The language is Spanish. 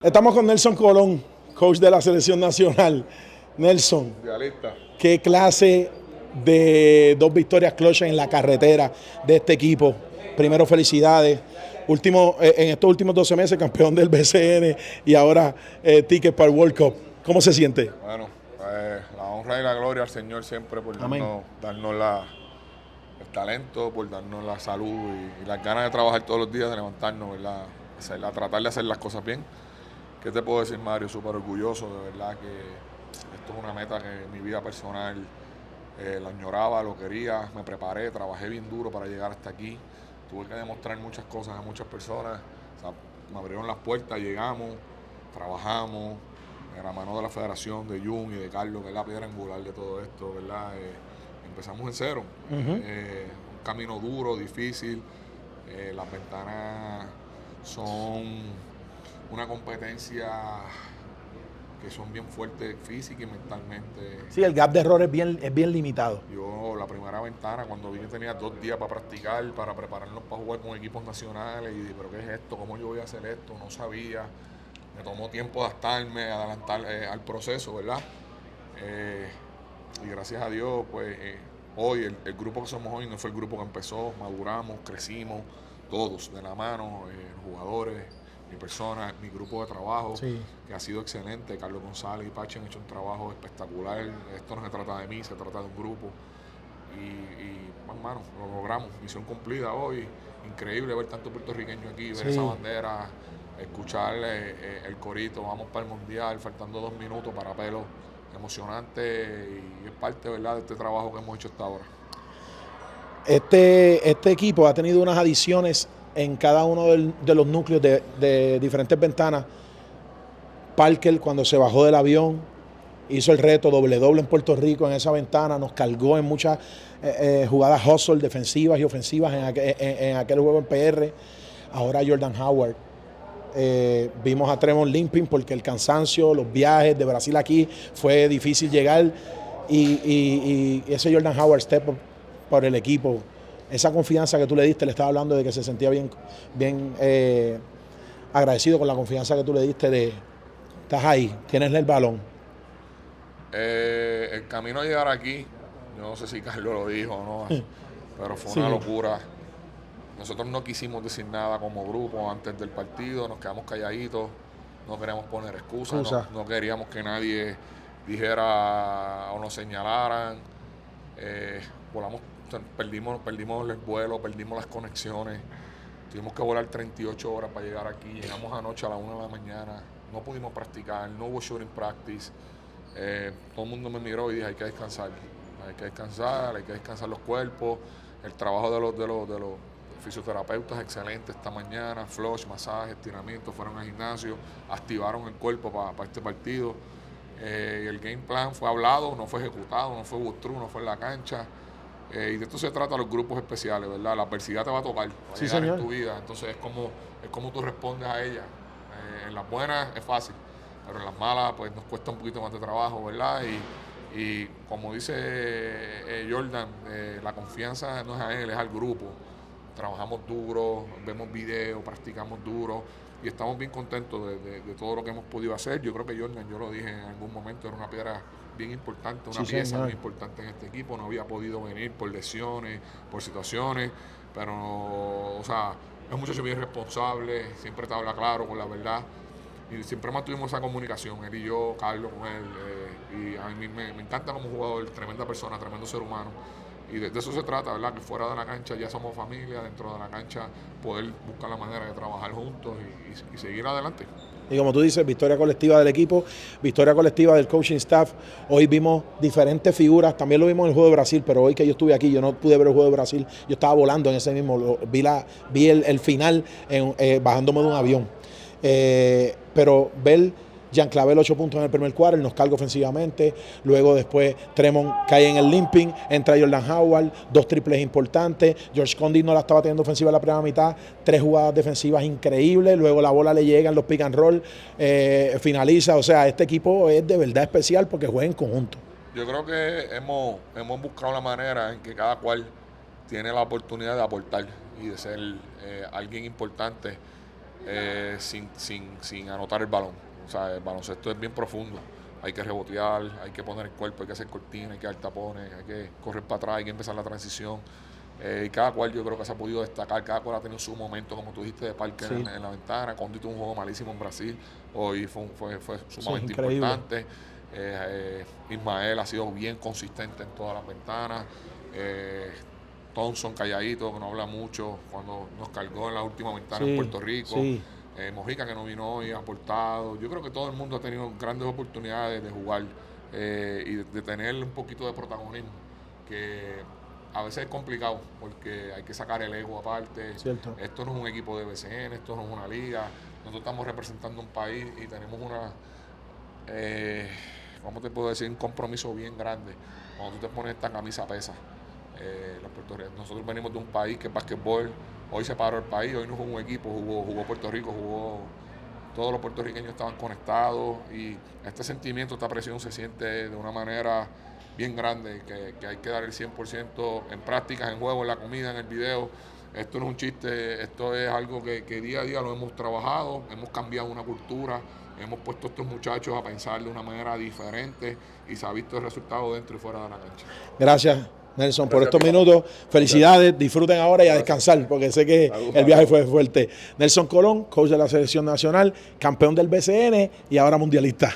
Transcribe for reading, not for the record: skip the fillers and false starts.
Estamos con Nelson Colón, coach de la selección nacional. Nelson, Realista. ¿qué clase de dos victorias clutch en la carretera de este equipo? Primero, felicidades. En estos últimos 12 meses, campeón del BCN y ahora ticket para el World Cup. ¿Cómo se siente? Bueno, la honra y la gloria al Señor siempre por darnos el talento, por darnos la salud y las ganas de trabajar todos los días, de levantarnos, ¿verdad? Tratar de hacer las cosas bien. ¿Qué te puedo decir, Mario? Súper orgulloso, de verdad que esto es una meta que en mi vida personal la añoraba, lo quería, me preparé, trabajé bien duro para llegar hasta aquí. Tuve que demostrar muchas cosas a muchas personas, o sea, me abrieron las puertas, llegamos, trabajamos, de la mano de la federación, de Jun y de Carlos, que es la piedra angular de todo esto, ¿verdad? Empezamos en cero, un camino duro, difícil, las ventanas son una competencia que son bien fuertes física y mentalmente. Sí, el gap de error es bien limitado. Yo la primera ventana, cuando vi que tenía 2 días para practicar, para prepararnos para jugar con equipos nacionales, y dije, ¿pero qué es esto? ¿Cómo yo voy a hacer esto? No sabía. Me tomó tiempo adaptarme, adelantar al proceso, ¿verdad? Y gracias a Dios, pues hoy, el grupo que somos hoy no fue el grupo que empezó, maduramos, crecimos, todos de la mano, jugadores, mi persona, mi grupo de trabajo, Sí. que ha sido excelente. Carlos González y Pachi han hecho un trabajo espectacular. Esto no se trata de mí, se trata de un grupo. Y hermano, lo logramos. Misión cumplida hoy. Increíble ver tanto puertorriqueño aquí, ver esa bandera, escuchar el corito. Vamos para el Mundial, faltando 2 minutos para pelo. Emocionante y es parte, ¿verdad?, de este trabajo que hemos hecho hasta ahora. Este equipo ha tenido unas adiciones en cada uno de los núcleos de diferentes ventanas. Parker, cuando se bajó del avión, hizo el reto doble-doble en Puerto Rico en esa ventana, nos cargó en muchas jugadas hustle defensivas y ofensivas en aquel juego en PR. Ahora Jordan Howard. Vimos a Tremont Limping porque el cansancio, los viajes de Brasil aquí, fue difícil llegar. Y ese Jordan Howard step por el equipo, esa confianza que tú le diste, le estaba hablando de que se sentía bien agradecido con la confianza que tú le diste de estás ahí, tienes el balón. El camino a llegar aquí, yo no sé si Carlos lo dijo o no, pero fue una locura. Nosotros no quisimos decir nada como grupo antes del partido, nos quedamos calladitos, no queríamos poner excusas, no queríamos que nadie dijera o nos señalaran. Perdimos el vuelo, perdimos las conexiones, tuvimos que volar 38 horas para llegar aquí, llegamos anoche a las 1 de la mañana, no pudimos practicar, no hubo shooting practice. Todo el mundo me miró y dije, hay que descansar los cuerpos. El trabajo de los fisioterapeutas excelente esta mañana, flush, masaje, estiramiento, fueron al gimnasio, activaron el cuerpo para este partido. El game plan fue hablado, no fue ejecutado, no fue walkthrough, no fue en la cancha. Y de esto se trata los grupos especiales, ¿verdad? La adversidad te va a tocar, va a llegar en tu vida, entonces es como tú respondes a ella. En las buenas es fácil, pero en las malas pues nos cuesta un poquito más de trabajo, ¿verdad? Y como dice Jordan, la confianza no es a él, es al grupo. Trabajamos duro, vemos videos, practicamos duro y estamos bien contentos de todo lo que hemos podido hacer. Yo creo que Jordan, yo lo dije en algún momento, era una piedra bien importante, una pieza muy importante en este equipo. No había podido venir por lesiones, por situaciones, pero, o sea, es un muchacho bien responsable, siempre te habla claro, con la verdad. Y siempre mantuvimos esa comunicación, él y yo, Carlos con él. Y a mí me encanta como jugador, tremenda persona, tremendo ser humano. Y de eso se trata, ¿verdad? Que fuera de la cancha ya somos familia, dentro de la cancha poder buscar la manera de trabajar juntos y seguir adelante. Y como tú dices, victoria colectiva del equipo, victoria colectiva del coaching staff. Hoy vimos diferentes figuras, también lo vimos en el juego de Brasil, pero hoy que yo estuve aquí, yo no pude ver el juego de Brasil, yo estaba volando en ese mismo, vi el final bajándome de un avión. Pero ver Jean Clavel 8 puntos en el primer cuarto, nos carga ofensivamente. Luego después Tremont cae en el limping, entra Jordan Howard, 2 triples importantes. George Condit no la estaba teniendo ofensiva en la primera mitad, 3 jugadas defensivas increíbles. Luego la bola le llega en los pick and roll, finaliza. O sea, este equipo es de verdad especial porque juega en conjunto. Yo creo que hemos buscado la manera en que cada cual tiene la oportunidad de aportar y de ser alguien importante sin anotar el balón. O sea, el baloncesto es bien profundo. Hay que rebotear, hay que poner el cuerpo, hay que hacer cortina, hay que dar tapones, hay que correr para atrás, hay que empezar la transición. Y cada cual yo creo que se ha podido destacar, cada cual ha tenido su momento, como tú dijiste, de Parker Sí. en la ventana. Condit tuvo un juego malísimo en Brasil, hoy fue sumamente increíble. importante. Ismael ha sido bien consistente en todas las ventanas. Thompson calladito, que no habla mucho, cuando nos cargó en la última ventana en Puerto Rico. Sí. Mojica, que no vino hoy, ha aportado. Yo creo que todo el mundo ha tenido grandes oportunidades de jugar y de tener un poquito de protagonismo, que a veces es complicado porque hay que sacar el ego aparte. Cierto. Esto no es un equipo de BCN, esto no es una liga. Nosotros estamos representando un país y tenemos una, ¿cómo te puedo decir? Un compromiso bien grande. Cuando tú te pones esta camisa pesa. Nosotros venimos de un país que es basquetbol. Hoy se paró el país, hoy no jugó un equipo, jugó Puerto Rico, todos los puertorriqueños estaban conectados y este sentimiento, esta presión se siente de una manera bien grande, que hay que dar el 100% en prácticas, en juego, en la comida, en el video. Esto no es un chiste, esto es algo que día a día lo hemos trabajado, hemos cambiado una cultura, hemos puesto a estos muchachos a pensar de una manera diferente y se ha visto el resultado dentro y fuera de la cancha. Gracias, Nelson, por Gracias, estos minutos. Felicidades, disfruten ahora y a descansar, porque sé que el viaje fue fuerte. Nelson Colón, coach de la selección nacional, campeón del BCN y ahora mundialista.